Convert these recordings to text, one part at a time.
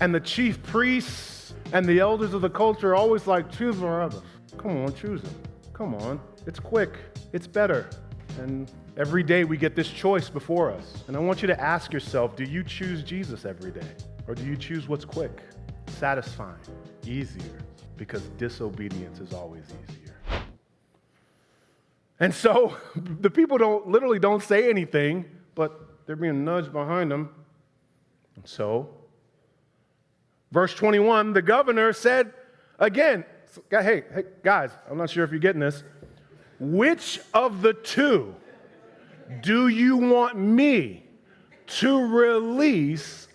And the chief priests and the elders of the culture are always like, choose Barabbas. Come on, choose him. Come on. It's quick. It's better. And every day we get this choice before us. And I want you to ask yourself, do you choose Jesus every day? Or do you choose what's quick, satisfying, easier? Because disobedience is always easier. And so the people literally don't say anything, but they're being nudged behind them. And so, verse 21, the governor said again, hey, guys, I'm not sure if you're getting this. Which of the two do you want me to release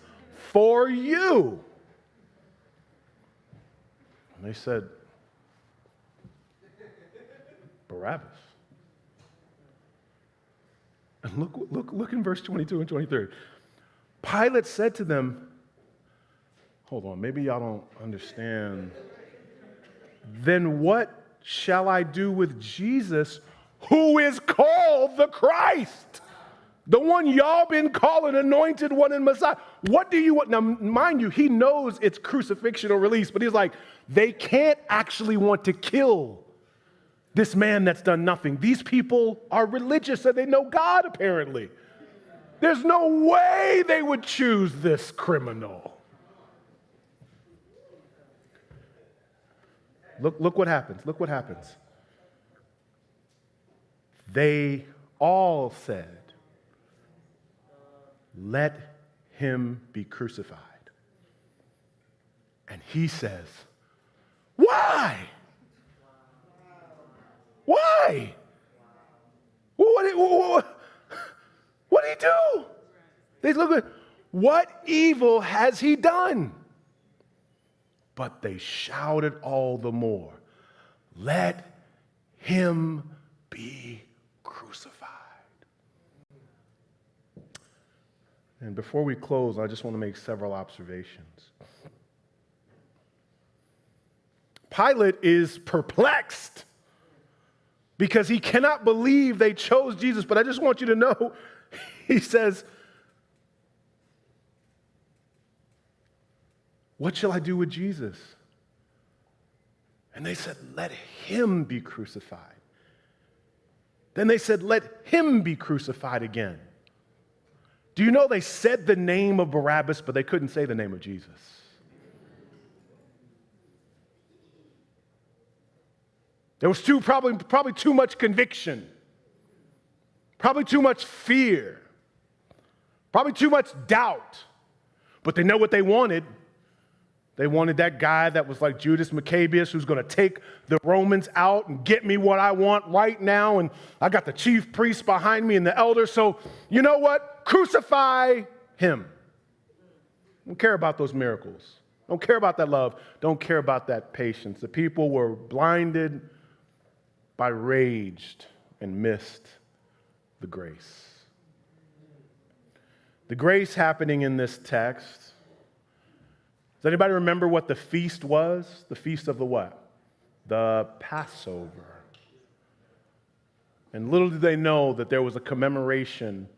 for you? And they said, Barabbas. And look in verse 22 and 23. Pilate said to them, hold on, maybe y'all don't understand. Then what shall I do with Jesus, who is called the Christ? The one y'all been calling anointed one and Messiah. What do you want? Now, mind you, he knows it's crucifixion or release, but he's like, they can't actually want to kill this man that's done nothing. These people are religious and they know God, apparently. There's no way they would choose this criminal. Look what happens. Look what happens. They all said, let him be crucified. And he says, why? Why? What did he do? They look at, what evil has he done? But they shouted all the more, let him be crucified. And before we close, I just want to make several observations. Pilate is perplexed because he cannot believe they chose Jesus. But I just want you to know, he says, what shall I do with Jesus? And they said, let him be crucified. Then they said, let him be crucified again. Do you know they said the name of Barabbas, but they couldn't say the name of Jesus? There was probably too much conviction, probably too much fear, probably too much doubt. But they know what they wanted. They wanted that guy that was like Judas Maccabeus, who's going to take the Romans out and get me what I want right now. And I got the chief priest behind me and the elders. So you know what? Crucify him. Don't care about those miracles. Don't care about that love. Don't care about that patience. The people were blinded by rage and missed the grace. The grace happening in this text. Does anybody remember what the feast was? The feast of the what? The Passover. And little did they know that there was a commemoration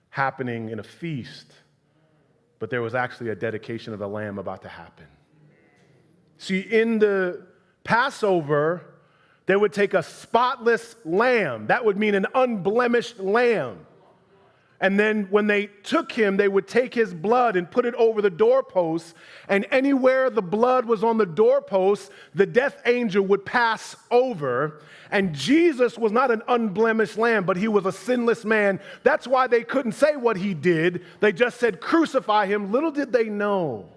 happening in a feast, but there was actually a dedication of the lamb about to happen. See, in the Passover, they would take a spotless lamb. That would mean an unblemished lamb. And then when they took him, they would take his blood and put it over the doorposts. And anywhere the blood was on the doorposts, the death angel would pass over. And Jesus was not an unblemished lamb, but he was a sinless man. That's why they couldn't say what he did. They just said, crucify him. Little did they know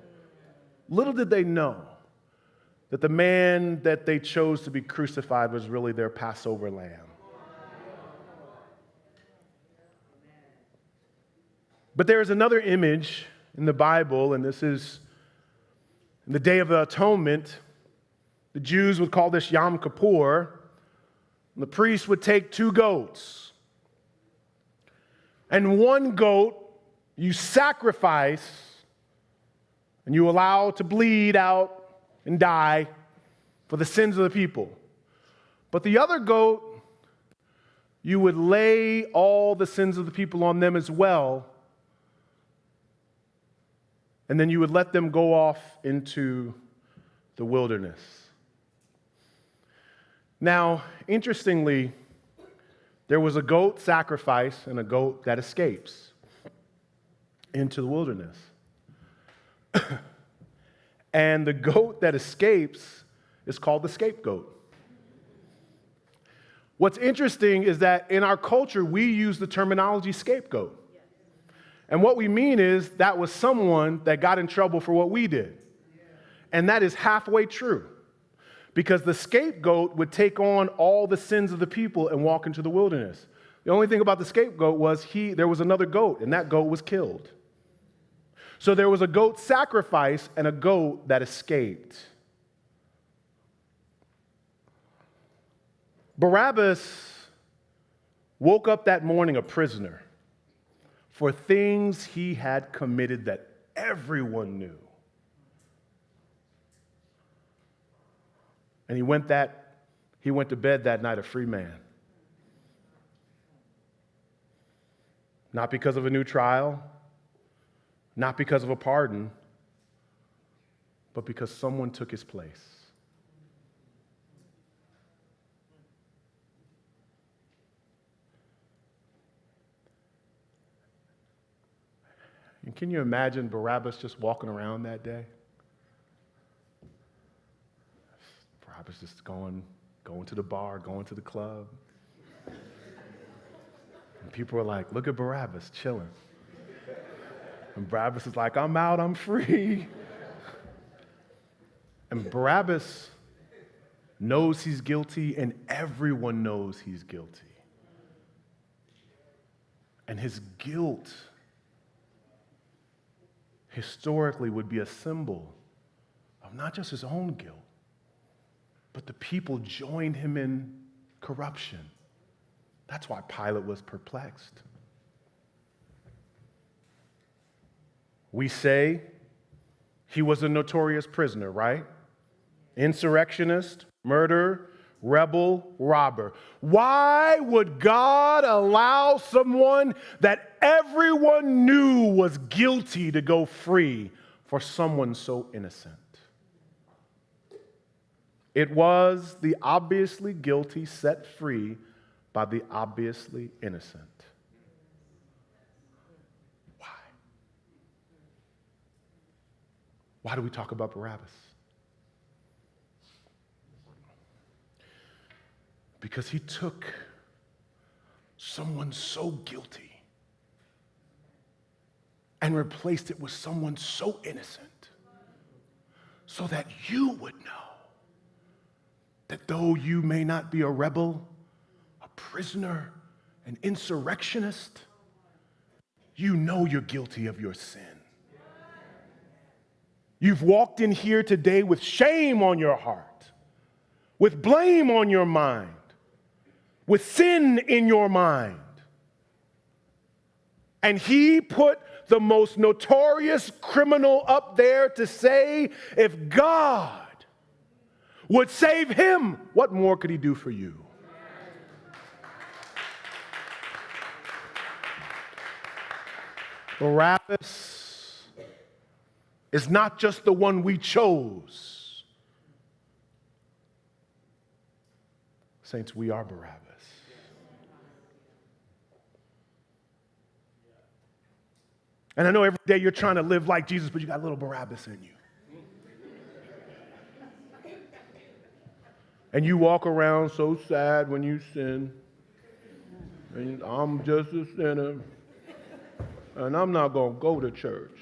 that the man that they chose to be crucified was really their Passover lamb. But there is another image in the Bible, and this is in the Day of the Atonement. The Jews would call this Yom Kippur. And the priest would take 2 goats. And 1 goat you sacrifice, and you allow to bleed out and die for the sins of the people. But the other goat, you would lay all the sins of the people on them as well, And then you would let them go off into the wilderness. Now, interestingly, there was a goat sacrifice and a goat that escapes into the wilderness. And the goat that escapes is called the scapegoat. What's interesting is that in our culture, we use the terminology scapegoat. And what we mean is that was someone that got in trouble for what we did. And that is halfway true. Because the scapegoat would take on all the sins of the people and walk into the wilderness. The only thing about the scapegoat was there was another goat, and that goat was killed. So there was a goat sacrifice and a goat that escaped. Barabbas woke up that morning a prisoner for things he had committed that everyone knew. And he went to bed that night a free man. Not because of a new trial, not because of a pardon, but because someone took his place. And can you imagine Barabbas just walking around that day? Barabbas just going to the bar, going to the club. And people are like, look at Barabbas chilling. And Barabbas is like, I'm out, I'm free. And Barabbas knows he's guilty, and everyone knows he's guilty. And his guilt historically would be a symbol of not just his own guilt, but the people joined him in corruption. That's why Pilate was perplexed. We say he was a notorious prisoner, right? Insurrectionist, murderer, rebel, robber. Why would God allow someone that everyone knew was guilty to go free for someone so innocent? It was the obviously guilty set free by the obviously innocent. Why? Why do we talk about Barabbas? Because he took someone so guilty and replaced it with someone so innocent so that you would know that though you may not be a rebel, a prisoner, an insurrectionist, you know you're guilty of your sin. You've walked in here today with shame on your heart, with blame on your mind, with sin in your mind. And he put the most notorious criminal up there to say, if God would save him, what more could he do for you? Barabbas is not just the one we chose. Saints, we are Barabbas. And I know every day you're trying to live like Jesus, but you got a little Barabbas in you. And you walk around so sad when you sin. And I'm just a sinner. And I'm not going to go to church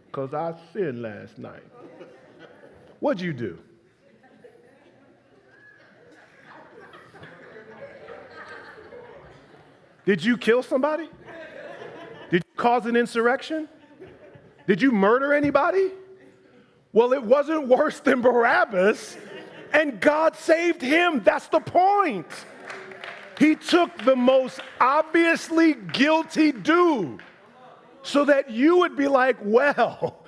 because I sinned last night. What'd you do? Did you kill somebody? Did you cause an insurrection? Did you murder anybody? Well, it wasn't worse than Barabbas, and God saved him. That's the point. He took the most obviously guilty dude so that you would be like, well,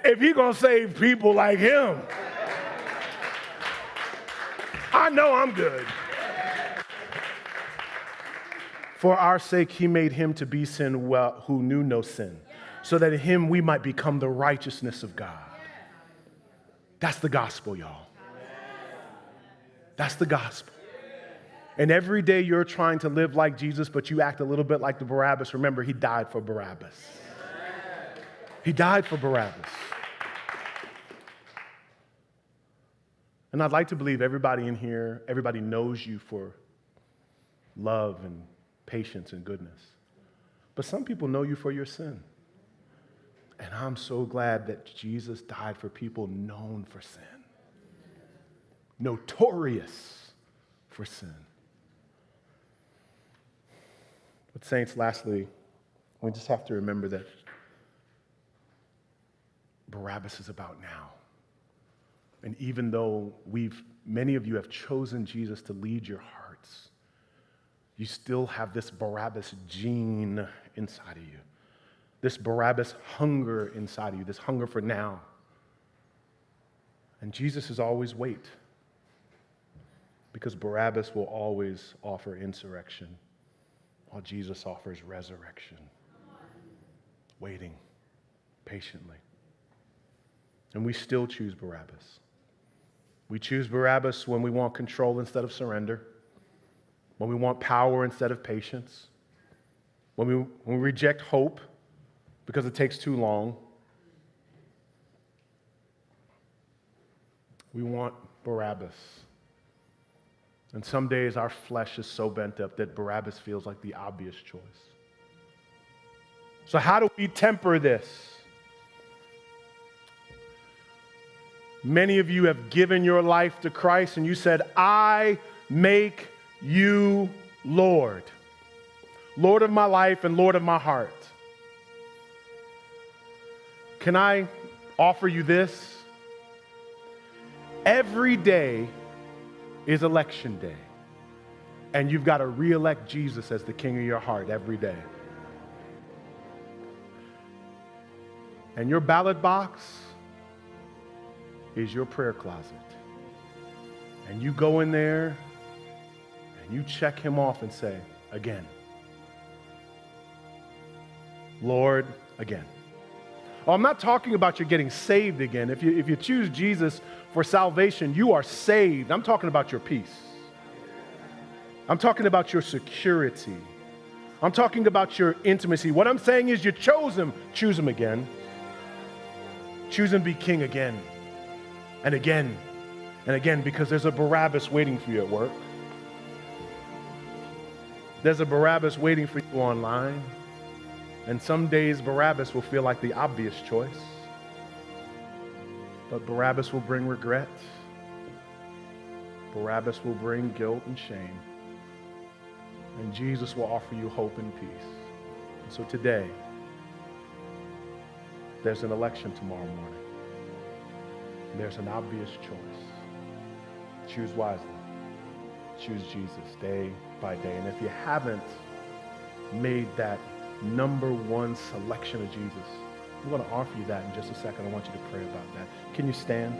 if he's going to save people like him, I know I'm good. For our sake, he made him to be sin who knew no sin, so that in him we might become the righteousness of God. That's the gospel, y'all. That's the gospel. And every day you're trying to live like Jesus, but you act a little bit like the Barabbas. Remember, he died for Barabbas. He died for Barabbas. And I'd like to believe everybody in here, everybody knows you for love and patience and goodness. But some people know you for your sin. And I'm so glad that Jesus died for people known for sin, notorious for sin. But saints, lastly, we just have to remember that Barabbas is about now. And even though many of you have chosen Jesus to lead your hearts, you still have this Barabbas gene inside of you, this Barabbas hunger inside of you, this hunger for now. And Jesus is always wait, because Barabbas will always offer insurrection, while Jesus offers resurrection, waiting patiently. And we still choose Barabbas. We choose Barabbas when we want control instead of surrender, when we want power instead of patience, when we reject hope because it takes too long. We want Barabbas. And some days our flesh is so bent up that Barabbas feels like the obvious choice. So how do we temper this? Many of you have given your life to Christ and you said, I make you Lord. Lord of my life and Lord of my heart. Can I offer you this? Every day is election day. And you've got to re-elect Jesus as the king of your heart every day. And your ballot box is your prayer closet. And you go in there and you check him off and say, again. Lord, again. Oh, I'm not talking about you getting saved again. If you choose Jesus for salvation, you are saved. I'm talking about your peace. I'm talking about your security. I'm talking about your intimacy. What I'm saying is you chose him. Choose him again. Choose him to be king again. And again. And again, because there's a Barabbas waiting for you at work. There's a Barabbas waiting for you online. And some days Barabbas will feel like the obvious choice. But Barabbas will bring regret. Barabbas will bring guilt and shame. And Jesus will offer you hope and peace. And so today, there's an election tomorrow morning. And there's an obvious choice. Choose wisely. Choose Jesus day by day. And if you haven't made that number one selection of Jesus, I'm going to offer you that in just a second. I want you to pray about that. Can you stand?